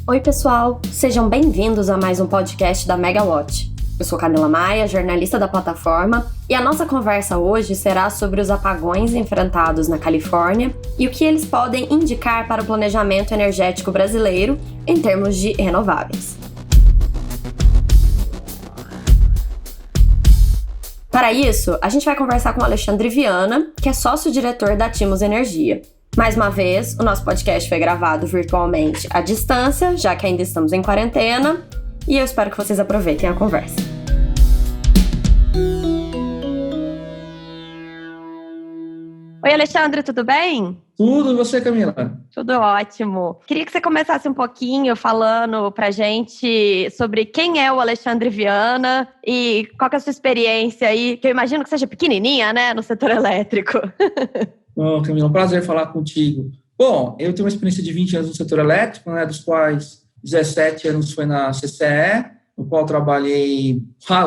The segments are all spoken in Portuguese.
Oi, pessoal! Sejam bem-vindos a mais um podcast da Megawatt. Eu sou Camila Maia, jornalista da plataforma, e a nossa conversa hoje será sobre os apagões enfrentados na Califórnia e o que eles podem indicar para o planejamento energético brasileiro em termos de renováveis. Para isso, a gente vai conversar com o Alexandre Viana, que é sócio-diretor da Timos Energia. Mais uma vez, o nosso podcast foi gravado virtualmente à distância, já que ainda estamos em quarentena, e eu espero que vocês aproveitem a conversa. Oi, Alexandre, tudo bem? Tudo, e você, Camila? Tudo ótimo. Queria que você começasse um pouquinho falando pra gente sobre quem é o Alexandre Viana e qual que é a sua experiência aí, que eu imagino que seja pequenininha, né, no setor elétrico. Bom, Camila, é um prazer falar contigo. Bom, eu tenho uma experiência de 20 anos no setor elétrico, né, dos quais 17 anos foi na CCE, no qual trabalhei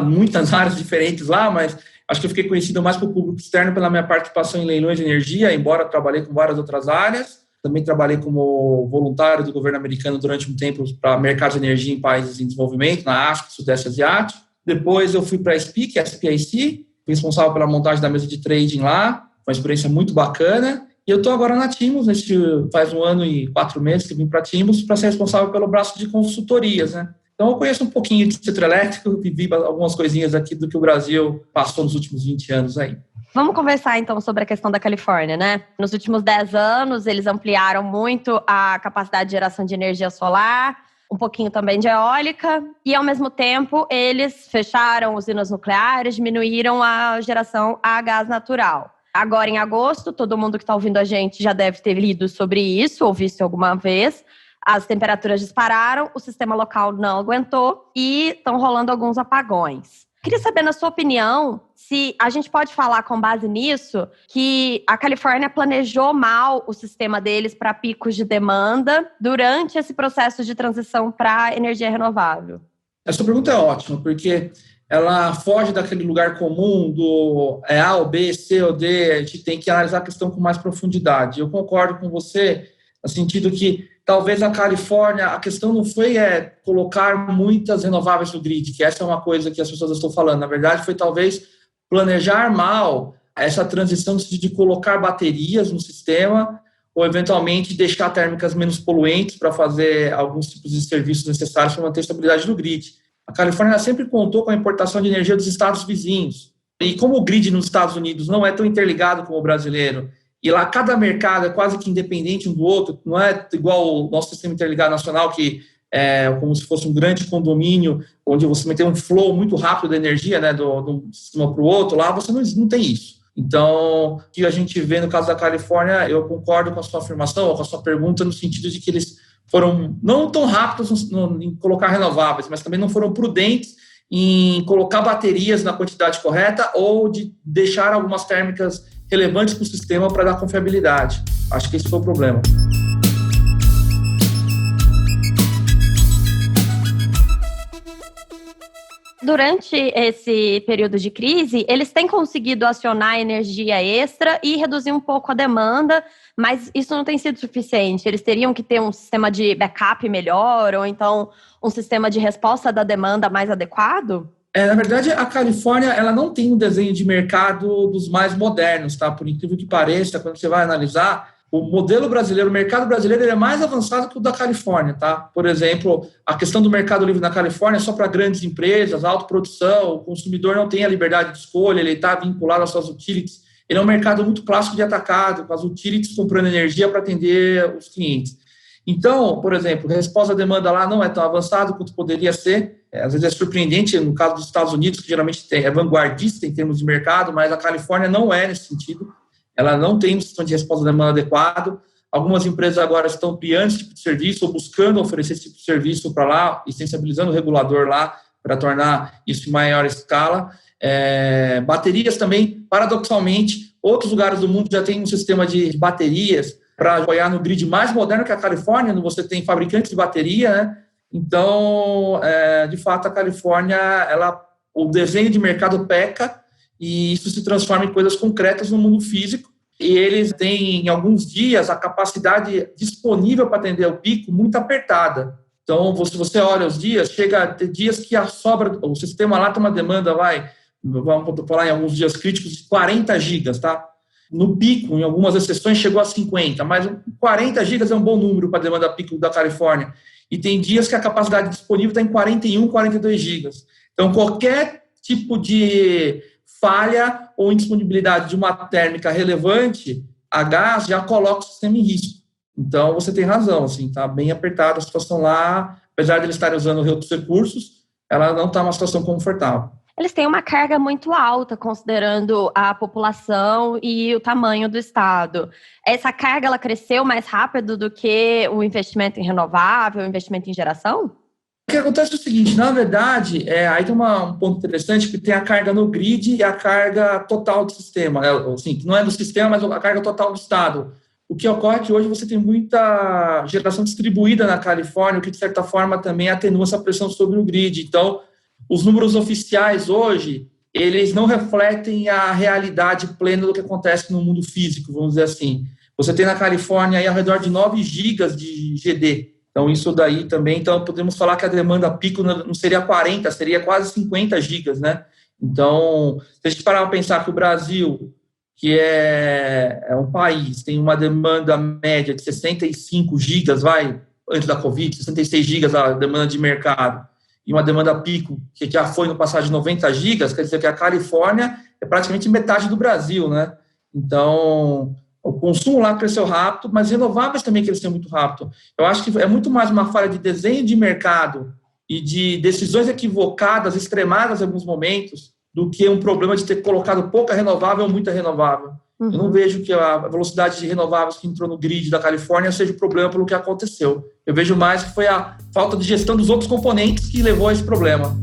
muitas áreas diferentes lá, mas acho que eu fiquei conhecido mais para o público externo pela minha participação em leilões de energia, embora trabalhei com várias outras áreas. Também trabalhei como voluntário do governo americano durante um tempo para mercado de energia em países em desenvolvimento, na África, Sudeste Asiático. Depois eu fui para a SPIC, SPIC, responsável pela montagem da mesa de trading lá, uma experiência muito bacana. E eu estou agora na Timos, faz 1 ano e 4 meses que vim para a Timos, para ser responsável pelo braço de consultorias, né? Então eu conheço um pouquinho de setor elétrico, vivi algumas coisinhas aqui do que o Brasil passou nos últimos 20 anos aí. Vamos conversar então sobre a questão da Califórnia, né? Nos últimos 10 anos, eles ampliaram muito a capacidade de geração de energia solar, um pouquinho também de eólica, e ao mesmo tempo eles fecharam usinas nucleares, diminuíram a geração a gás natural. Agora, em agosto, todo mundo que está ouvindo a gente já deve ter lido sobre isso, ou visto alguma vez. As temperaturas dispararam, o sistema local não aguentou e estão rolando alguns apagões. Queria saber, na sua opinião, se a gente pode falar com base nisso que a Califórnia planejou mal o sistema deles para picos de demanda durante esse processo de transição para energia renovável. Essa pergunta é ótima, porque ela foge daquele lugar comum do A ou B, C ou D, a gente tem que analisar a questão com mais profundidade. Eu concordo com você, no sentido que talvez a Califórnia, a questão não foi colocar muitas renováveis no grid, que essa é uma coisa que as pessoas estão falando. Na verdade, foi talvez planejar mal essa transição de colocar baterias no sistema ou, eventualmente, deixar térmicas menos poluentes para fazer alguns tipos de serviços necessários para manter a estabilidade do grid. A Califórnia sempre contou com a importação de energia dos estados vizinhos. E como o grid nos Estados Unidos não é tão interligado como o brasileiro, e lá cada mercado é quase que independente um do outro, não é igual o nosso sistema interligado nacional, que é como se fosse um grande condomínio, onde você tem um flow muito rápido de energia, né, de um sistema para o outro, lá você não tem isso. Então, o que a gente vê no caso da Califórnia, eu concordo com a sua afirmação, com a sua pergunta, no sentido de que eles foram não tão rápidos em colocar renováveis, mas também não foram prudentes em colocar baterias na quantidade correta ou de deixar algumas térmicas relevantes para o sistema para dar confiabilidade. Acho que esse foi o problema. Durante esse período de crise, eles têm conseguido acionar energia extra e reduzir um pouco a demanda, mas isso não tem sido suficiente. Eles teriam que ter um sistema de backup melhor ou então um sistema de resposta da demanda mais adequado? Na verdade, a Califórnia ela não tem um desenho de mercado dos mais modernos, tá? Por incrível que pareça, quando você vai analisar, o modelo brasileiro, o mercado brasileiro, ele é mais avançado que o da Califórnia, tá? Por exemplo, a questão do mercado livre na Califórnia é só para grandes empresas, autoprodução, o consumidor não tem a liberdade de escolha, ele está vinculado às suas utilities. Ele é um mercado muito clássico de atacado, com as utilities comprando energia para atender os clientes. Então, por exemplo, a resposta à demanda lá não é tão avançada quanto poderia ser. Às vezes é surpreendente, no caso dos Estados Unidos, que geralmente é vanguardista em termos de mercado, mas a Califórnia não é nesse sentido. Ela não tem um sistema de resposta à demanda adequado. Algumas empresas agora estão ampliando esse tipo de serviço ou buscando oferecer esse tipo de serviço para lá e sensibilizando o regulador lá para tornar isso em maior escala. Baterias também, paradoxalmente, outros lugares do mundo já têm um sistema de baterias para apoiar no grid mais moderno que a Califórnia, onde você tem fabricantes de bateria, né? Então, de fato, a Califórnia, o desenho de mercado peca e isso se transforma em coisas concretas no mundo físico. E eles têm, em alguns dias, a capacidade disponível para atender o pico muito apertada. Então, se você olha os dias, chega a ter dias que a sobra, o sistema lá tem uma demanda, vamos falar em alguns dias críticos, de 40 gigas, tá? No pico, em algumas exceções, chegou a 50, mas 40 gigas é um bom número para a demanda pico da Califórnia. E tem dias que a capacidade disponível está em 41, 42 gigas. Então, qualquer tipo de falha ou indisponibilidade de uma térmica relevante a gás já coloca o sistema em risco. Então, você tem razão, assim, está bem apertada a situação lá, apesar de eles estarem usando outros recursos, ela não está uma situação confortável. Eles têm uma carga muito alta, considerando a população e o tamanho do estado. Essa carga, ela cresceu mais rápido do que o investimento em renovável, o investimento em geração? O que acontece é o seguinte, na verdade, aí tem um ponto interessante, que tem a carga no grid e a carga total do sistema, assim, que não é do sistema, mas a carga total do estado. O que ocorre é que hoje você tem muita geração distribuída na Califórnia, o que, de certa forma, também atenua essa pressão sobre o grid. Então, os números oficiais hoje, eles não refletem a realidade plena do que acontece no mundo físico, vamos dizer assim. Você tem na Califórnia aí ao redor de 9 gigas de GD. Então, isso daí também, então podemos falar que a demanda pico não seria 40, seria quase 50 gigas, né? Então, se a gente parar para pensar que o Brasil, que é um país, tem uma demanda média de 65 gigas, antes da Covid, 66 gigas a demanda de mercado, e uma demanda pico, que já foi no passado de 90 gigas, quer dizer que a Califórnia é praticamente metade do Brasil, né? Então, o consumo lá cresceu rápido, mas renováveis também cresceu muito rápido. Eu acho que é muito mais uma falha de desenho de mercado e de decisões equivocadas, extremadas em alguns momentos, do que um problema de ter colocado pouca renovável ou muita renovável. Uhum. Eu não vejo que a velocidade de renováveis que entrou no grid da Califórnia seja o problema pelo que aconteceu. Eu vejo mais que foi a falta de gestão dos outros componentes que levou a esse problema.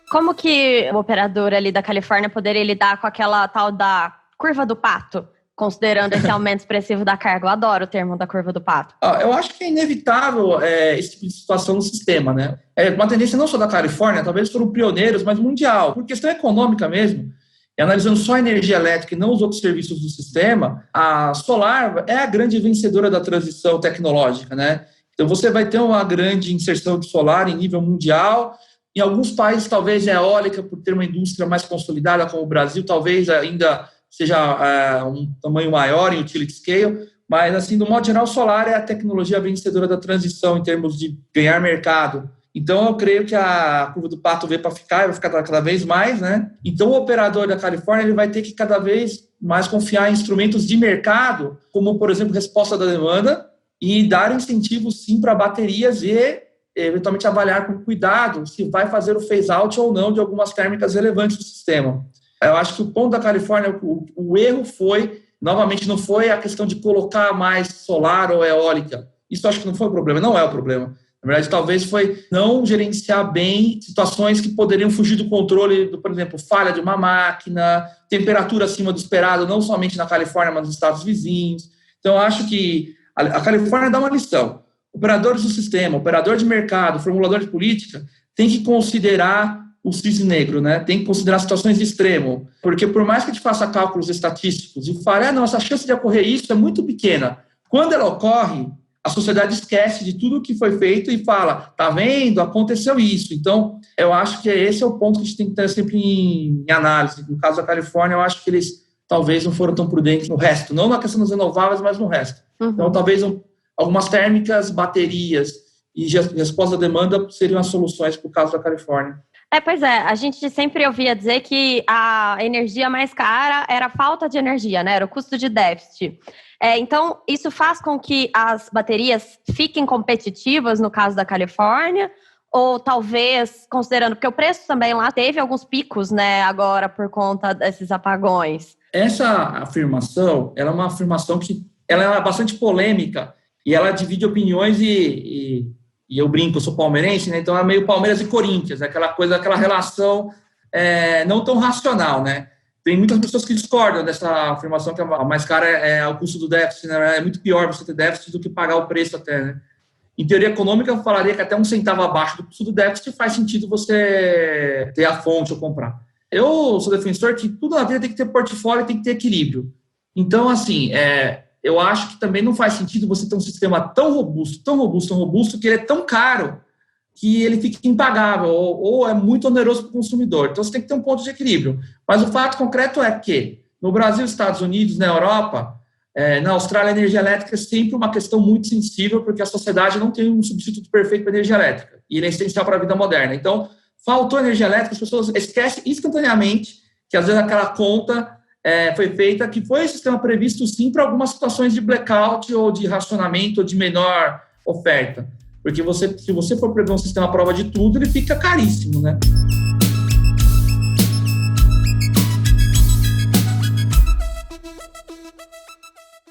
Como que o operador ali da Califórnia poderia lidar com aquela tal da curva do pato, considerando esse aumento expressivo da carga? Eu adoro o termo da curva do pato. Eu acho que é inevitável esse tipo de situação no sistema, né? É uma tendência não só da Califórnia, talvez foram pioneiros, mas mundial. Por questão econômica mesmo, e analisando só a energia elétrica e não os outros serviços do sistema, a solar é a grande vencedora da transição tecnológica, né? Então, você vai ter uma grande inserção de solar em nível mundial. Em alguns países, talvez a eólica, por ter uma indústria mais consolidada, como o Brasil, talvez ainda seja um tamanho maior em utility scale, mas, assim, no modo geral, o solar é a tecnologia vencedora da transição em termos de ganhar mercado. Então, eu creio que a curva do pato veio para ficar, vai ficar cada vez mais, né? Então, o operador da Califórnia ele vai ter que cada vez mais confiar em instrumentos de mercado, como, por exemplo, resposta da demanda, e dar incentivos, sim, para baterias e eventualmente avaliar com cuidado se vai fazer o phase-out ou não de algumas térmicas relevantes do sistema. Eu acho que o ponto da Califórnia, o erro foi, novamente, não foi a questão de colocar mais solar ou eólica. Isso acho que não foi o problema, não é o problema. Na verdade, talvez foi não gerenciar bem situações que poderiam fugir do controle, por exemplo, falha de uma máquina, temperatura acima do esperado, não somente na Califórnia, mas nos estados vizinhos. Então, acho que a Califórnia dá uma lição. Operadores do sistema, operador de mercado, formulador de política, tem que considerar o cisne negro, né? Tem que considerar situações de extremo, porque por mais que a gente faça cálculos estatísticos e fale, não, essa chance de ocorrer isso é muito pequena. Quando ela ocorre, a sociedade esquece de tudo que foi feito e fala, tá vendo, aconteceu isso. Então, eu acho que esse é o ponto que a gente tem que ter sempre em análise. No caso da Califórnia, eu acho que eles talvez não foram tão prudentes no resto, não na questão das renováveis, mas no resto. Uhum. Então, talvez algumas térmicas, baterias e resposta à demanda seriam as soluções para o caso da Califórnia. Pois é, a gente sempre ouvia dizer que a energia mais cara era a falta de energia, né? Era o custo de déficit. Então, isso faz com que as baterias fiquem competitivas no caso da Califórnia, ou talvez, considerando, porque o preço também lá teve alguns picos, né, agora por conta desses apagões. Essa afirmação, ela é uma afirmação que ela é bastante polêmica e ela divide opiniões e eu brinco, eu sou palmeirense, né? Então é meio Palmeiras e Corinthians, aquela coisa, aquela relação não tão racional, né? Tem muitas pessoas que discordam dessa afirmação que a mais cara é o custo do déficit, né? É muito pior você ter déficit do que pagar o preço até, né? Em teoria econômica, eu falaria que até 1 centavo abaixo do custo do déficit faz sentido você ter a fonte ou comprar. Eu sou defensor que tudo na vida tem que ter portfólio e tem que ter equilíbrio. Então, assim, eu acho que também não faz sentido você ter um sistema tão robusto, tão robusto, tão robusto, que ele é tão caro que ele fica impagável ou é muito oneroso para o consumidor. Então, você tem que ter um ponto de equilíbrio. Mas o fato concreto é que no Brasil, Estados Unidos, na Europa, na Austrália, a energia elétrica é sempre uma questão muito sensível, porque a sociedade não tem um substituto perfeito para a energia elétrica, e ele é essencial para a vida moderna. Então, faltou energia elétrica, as pessoas esquecem instantaneamente que, às vezes, aquela conta foi feita, que foi um sistema previsto, sim, para algumas situações de blackout ou de racionamento ou de menor oferta. Porque se você for prever um sistema à prova de tudo, ele fica caríssimo, né?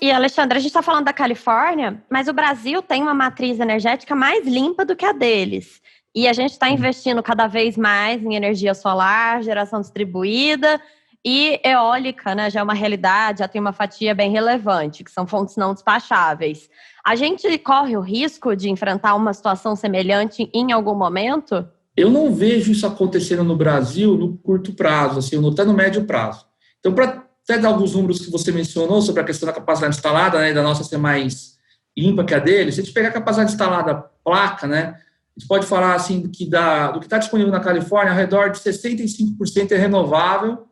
E, Alexandre, a gente está falando da Califórnia, mas o Brasil tem uma matriz energética mais limpa do que a deles. E a gente está investindo cada vez mais em energia solar, geração distribuída e eólica, né? Já é uma realidade, já tem uma fatia bem relevante, que são fontes não despacháveis. A gente corre o risco de enfrentar uma situação semelhante em algum momento? Eu não vejo isso acontecendo no Brasil no curto prazo, assim, até no médio prazo. Então, para até dar alguns números que você mencionou sobre a questão da capacidade instalada, né, da nossa ser mais limpa que a dele, se a gente pegar a capacidade instalada placa, né, a gente pode falar assim do que está disponível na Califórnia, ao redor de 65% é renovável.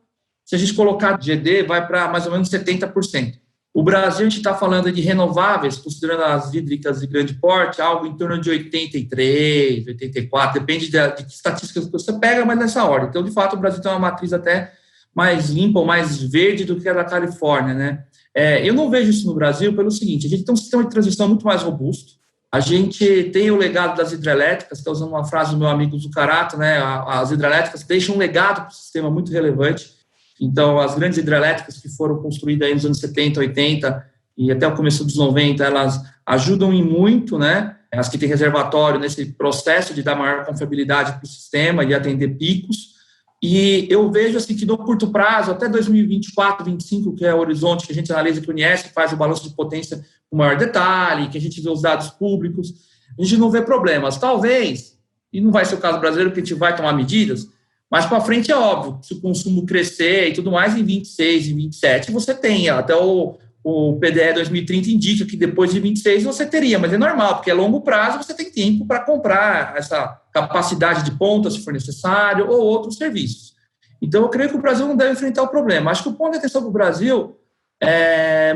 Se a gente colocar GD, vai para mais ou menos 70%. O Brasil, a gente está falando de renováveis, considerando as hídricas de grande porte, algo em torno de 83, 84, depende de que estatísticas que você pega, mas nessa ordem. Então, de fato, o Brasil tem uma matriz até mais limpa ou mais verde do que a da Califórnia, né? Eu não vejo isso no Brasil pelo seguinte: a gente tem um sistema de transição muito mais robusto, a gente tem o legado das hidrelétricas, está usando uma frase do meu amigo Zucarato, né? As hidrelétricas deixam um legado para o sistema muito relevante. Então, as grandes hidrelétricas que foram construídas aí nos anos 70, 80 e até o começo dos 90, elas ajudam em muito, né? As que têm reservatório nesse processo de dar maior confiabilidade para o sistema e atender picos. E eu vejo assim que no curto prazo, até 2024, 2025, que é o horizonte que a gente analisa, que o INESC faz o balanço de potência com maior detalhe, que a gente vê os dados públicos, a gente não vê problemas. Talvez, e não vai ser o caso brasileiro, porque a gente vai tomar medidas, mas para frente é óbvio, se o consumo crescer e tudo mais, em 26 e 27 você tem, até o PDE 2030 indica que depois de 26 você teria, mas é normal, porque a longo prazo você tem tempo para comprar essa capacidade de ponta, se for necessário, ou outros serviços. Então, eu creio que o Brasil não deve enfrentar o problema. Acho que o ponto de atenção para o Brasil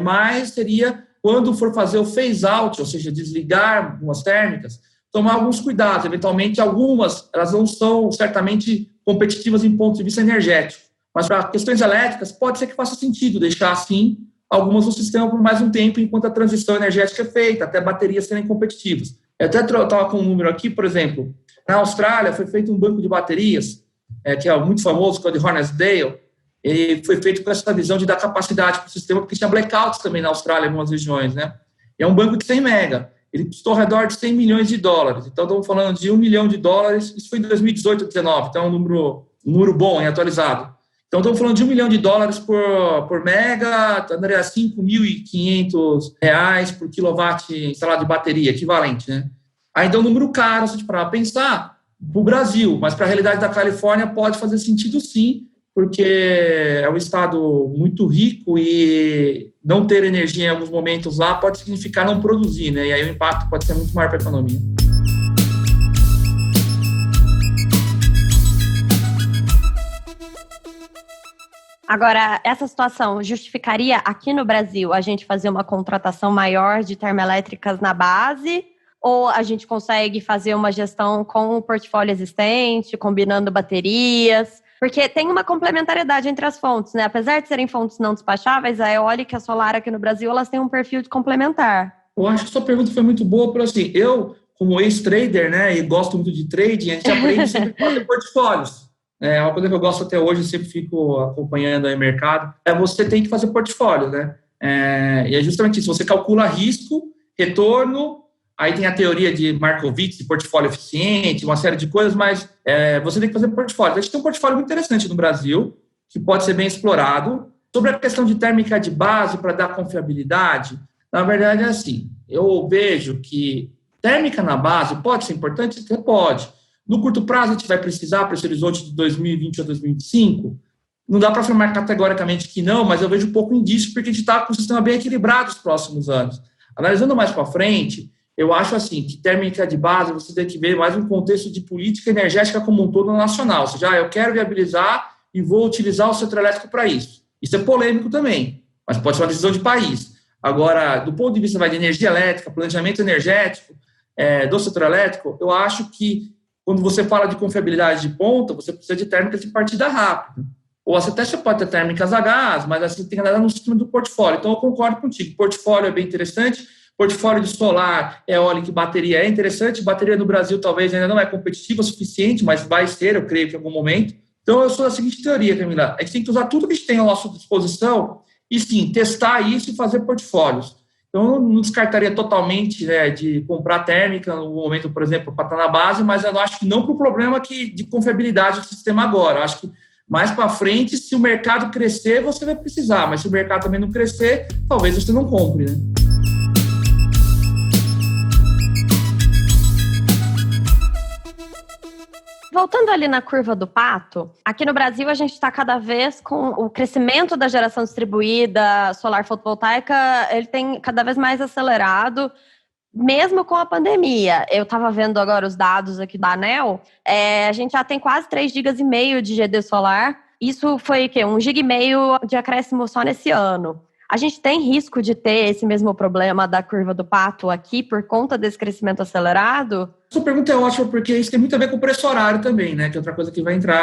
mais seria quando for fazer o phase-out, ou seja, desligar algumas térmicas, tomar alguns cuidados. Eventualmente, algumas, elas não são certamente competitivas em ponto de vista energético, mas para questões elétricas, pode ser que faça sentido deixar assim algumas no sistema por mais um tempo, enquanto a transição energética é feita, até baterias serem competitivas. Eu até estava com um número aqui, por exemplo, na Austrália foi feito um banco de baterias, que é muito famoso, que é o de Hornsdale, e foi feito com essa visão de dar capacidade para o sistema, porque tinha blackouts também na Austrália, em algumas regiões, né? E é um banco de 100 mega, ele custou ao redor de 100 milhões de dólares, então estamos falando de $1 milhão, isso foi em 2018 ou 2019, então é um número bom e atualizado. Então, estamos falando de $1 milhão por mega, André, R$5.500 por quilowatt instalado de bateria, equivalente, né? Ainda é um número caro, se a gente parar para pensar, para o Brasil, mas para a realidade da Califórnia pode fazer sentido sim, porque é um estado muito rico e não ter energia em alguns momentos lá pode significar não produzir, né? E aí o impacto pode ser muito maior para a economia. Agora, essa situação justificaria aqui no Brasil a gente fazer uma contratação maior de termoelétricas na base? Ou a gente consegue fazer uma gestão com o portfólio existente, combinando baterias? Porque tem uma complementariedade entre as fontes, né? Apesar de serem fontes não despacháveis, a eólica e a solar aqui no Brasil, elas têm um perfil de complementar. Eu acho que sua pergunta foi muito boa, porque assim, eu, como ex-trader, né, e gosto muito de trading, a gente aprende sempre a fazer portfólios. É uma coisa que eu gosto até hoje, eu sempre fico acompanhando aí o mercado, você tem que fazer portfólio, né? E é justamente isso, você calcula risco, retorno, aí tem a teoria de Markowitz, de portfólio eficiente, uma série de coisas, mas você tem que fazer portfólio. A gente tem um portfólio muito interessante no Brasil, que pode ser bem explorado. Sobre a questão de térmica de base para dar confiabilidade, na verdade é assim, eu vejo que térmica na base pode ser importante? Pode. No curto prazo, a gente vai precisar para esse horizonte de 2020 a 2025? Não dá para afirmar categoricamente que não, mas eu vejo um pouco indício, porque a gente está com um sistema bem equilibrado nos próximos anos. Analisando mais para frente, eu acho assim, que térmica de base você tem que ver mais um contexto de política energética como um todo nacional. Ou seja, eu quero viabilizar e vou utilizar o setor elétrico para isso. Isso é polêmico também, mas pode ser uma decisão de país. Agora, do ponto de vista de energia elétrica, planejamento energético do setor elétrico, eu acho que quando você fala de confiabilidade de ponta, você precisa de térmicas de partida rápida. Ou até você pode ter térmicas a gás, mas assim, tem que andar no sistema do portfólio. Então, eu concordo contigo. Portfólio é bem interessante. Portfólio de solar, eólica e bateria é interessante. Bateria no Brasil talvez ainda não é competitiva o suficiente, mas vai ser, eu creio que em algum momento. Então, eu sou da seguinte teoria, Camila. A gente tem que usar tudo que a gente tem à nossa disposição e, sim, testar isso e fazer portfólios. Então, eu não descartaria totalmente de comprar térmica no momento, por exemplo, para estar na base, mas eu acho que não para o problema de confiabilidade do sistema agora. Eu acho que mais para frente, se o mercado crescer, você vai precisar. Mas se o mercado também não crescer, talvez você não compre, né? Voltando ali na curva do pato, aqui no Brasil a gente está cada vez com o crescimento da geração distribuída solar fotovoltaica, ele tem cada vez mais acelerado, mesmo com a pandemia. Eu estava vendo agora os dados aqui da ANEEL, a gente já tem quase 3,5 GB de GD solar. Isso foi 1,5 GB de acréscimo só nesse ano. A gente tem risco de ter esse mesmo problema da curva do pato aqui por conta desse crescimento acelerado? Sua pergunta é ótima porque isso tem muito a ver com o preço horário também, né? Que é outra coisa que vai entrar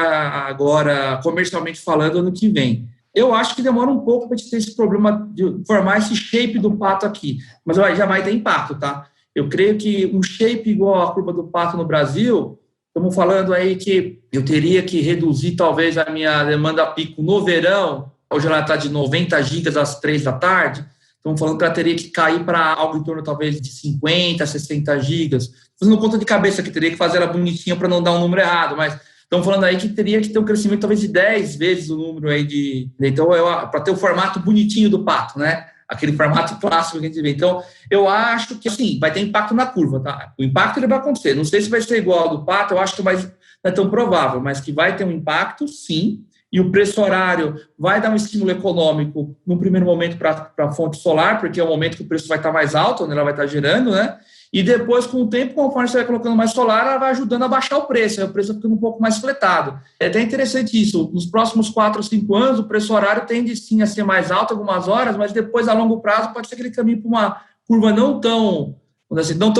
agora, comercialmente falando, ano que vem. Eu acho que demora um pouco para a gente ter esse problema de formar esse shape do pato aqui, mas já vai ter impacto, tá? Eu creio que um shape igual a curva do pato no Brasil, estamos falando aí que eu teria que reduzir talvez a minha demanda pico no verão. Hoje ela está de 90 gigas às 3 da tarde. Estamos falando que ela teria que cair para algo em torno, talvez, de 50, 60 gigas. Fazendo conta de cabeça que teria que fazer ela bonitinha para não dar um número errado, mas estamos falando aí que teria que ter um crescimento talvez de 10 vezes o número aí de... Então, para ter o formato bonitinho do pato, né? Aquele formato clássico que a gente vê. Então, eu acho que, assim, vai ter impacto na curva, tá? O impacto ele vai acontecer. Não sei se vai ser igual ao do pato, eu acho que não é tão provável, mas que vai ter um impacto, sim. E o preço horário vai dar um estímulo econômico no primeiro momento para a fonte solar, porque é o momento que o preço vai estar mais alto, onde ela vai estar gerando, né? E depois, com o tempo, conforme você vai colocando mais solar, ela vai ajudando a baixar o preço, aí o preço vai ficando um pouco mais fletado. É até interessante isso, nos próximos 4 ou 5 anos, o preço horário tende sim a ser mais alto algumas horas, mas depois, a longo prazo, pode ser que ele caminhe para uma curva não tão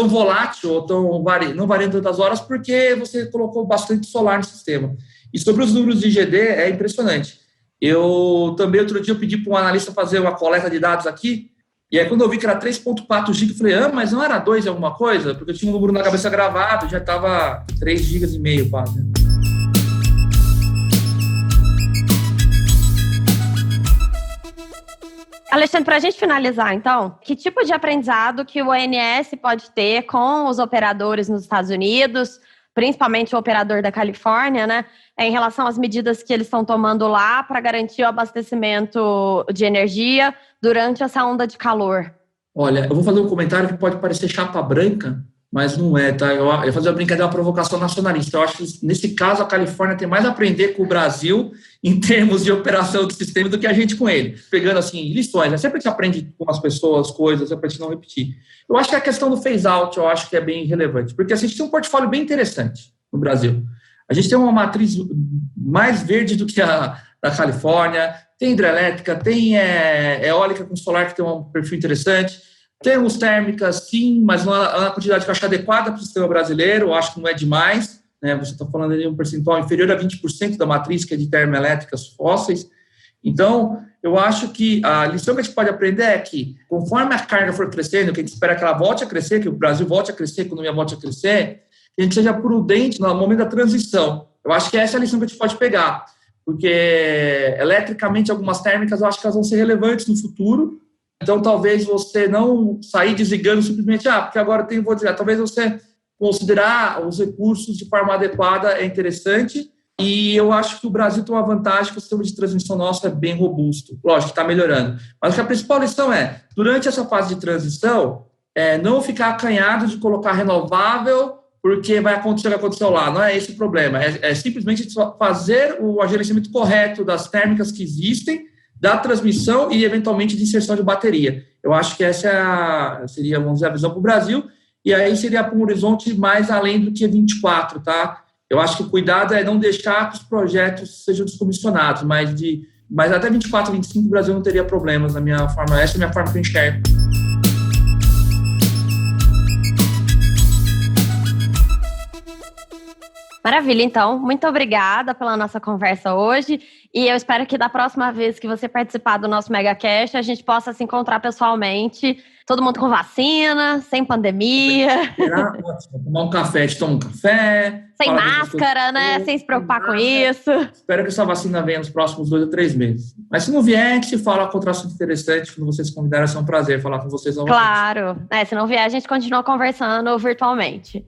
volátil, ou não variando tantas horas, porque você colocou bastante solar no sistema. E sobre os números de GD, é impressionante. Eu também, outro dia, eu pedi para um analista fazer uma coleta de dados aqui, e aí quando eu vi que era 3,4 GB, eu falei, mas não era 2 alguma coisa? Porque eu tinha um número na cabeça gravado, já estava 3,5 GB quase. Alexandre, para a gente finalizar, então, que tipo de aprendizado que o ONS pode ter com os operadores nos Estados Unidos, principalmente o operador da Califórnia, né, em relação às medidas que eles estão tomando lá para garantir o abastecimento de energia durante essa onda de calor? Olha, eu vou fazer um comentário que pode parecer chapa branca, mas não é, tá? Eu vou fazer uma brincadeira, uma provocação nacionalista. Eu acho que, nesse caso, a Califórnia tem mais a aprender com o Brasil em termos de operação do sistema do que a gente com ele. Pegando, assim, lições, né? Sempre a gente aprende com as pessoas, coisas, para a gente não repetir. Eu acho que a questão do phase-out, eu acho que é bem relevante, porque assim, a gente tem um portfólio bem interessante no Brasil. A gente tem uma matriz mais verde do que a da Califórnia, tem hidrelétrica, tem eólica com solar que tem um perfil interessante, temos térmicas, sim, mas não é uma quantidade que eu acho adequada para o sistema brasileiro, eu acho que não é demais, né? Você está falando de um percentual inferior a 20% da matriz que é de termoelétricas fósseis. Então, eu acho que a lição que a gente pode aprender é que, conforme a carga for crescendo, que a gente espera que ela volte a crescer, que o Brasil volte a crescer, que a economia volte a crescer, que a gente seja prudente no momento da transição. Eu acho que essa é a lição que a gente pode pegar, porque eletricamente algumas térmicas eu acho que elas vão ser relevantes no futuro. Então, talvez você não sair desligando simplesmente, porque agora vou desligar. Talvez você considerar os recursos de forma adequada é interessante. E eu acho que o Brasil tem uma vantagem que o sistema de transmissão nosso é bem robusto. Lógico que está melhorando. Mas a principal lição durante essa fase de transição, não ficar acanhado de colocar renovável porque vai acontecer o que aconteceu lá. Não é esse o problema. É simplesmente fazer o agenciamento correto das térmicas que existem, da transmissão e, eventualmente, de inserção de bateria. Eu acho que essa seria, vamos dizer, a visão para o Brasil, e aí seria para um horizonte mais além do que 24, tá? Eu acho que o cuidado é não deixar que os projetos sejam descomissionados, mas até 24, 25 o Brasil não teria problemas, na minha forma. Essa é a minha forma que eu enxergo. Maravilha, então. Muito obrigada pela nossa conversa hoje. E eu espero que da próxima vez que você participar do nosso MegaCast, a gente possa se encontrar pessoalmente, todo mundo com vacina, sem pandemia. Ótimo. Tomar um café, a gente toma um café. Sem máscara, né? Sem se preocupar com isso. Espero que essa vacina venha nos próximos 2 ou 3 meses. Mas se não vier, a gente fala com outro assunto interessante. Quando vocês convidarem, vai ser um prazer falar com vocês novamente. Claro. Se não vier, a gente continua conversando virtualmente.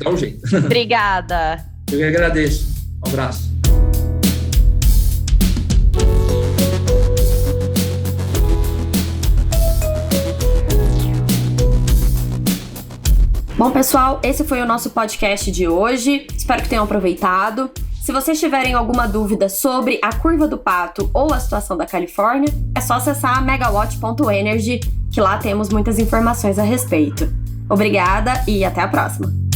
Dá um jeito. Obrigada. Eu que agradeço. Um abraço. Bom, pessoal, esse foi o nosso podcast de hoje. Espero que tenham aproveitado. Se vocês tiverem alguma dúvida sobre a curva do pato ou a situação da Califórnia, é só acessar megawatt.energy, que lá temos muitas informações a respeito. Obrigada e até a próxima!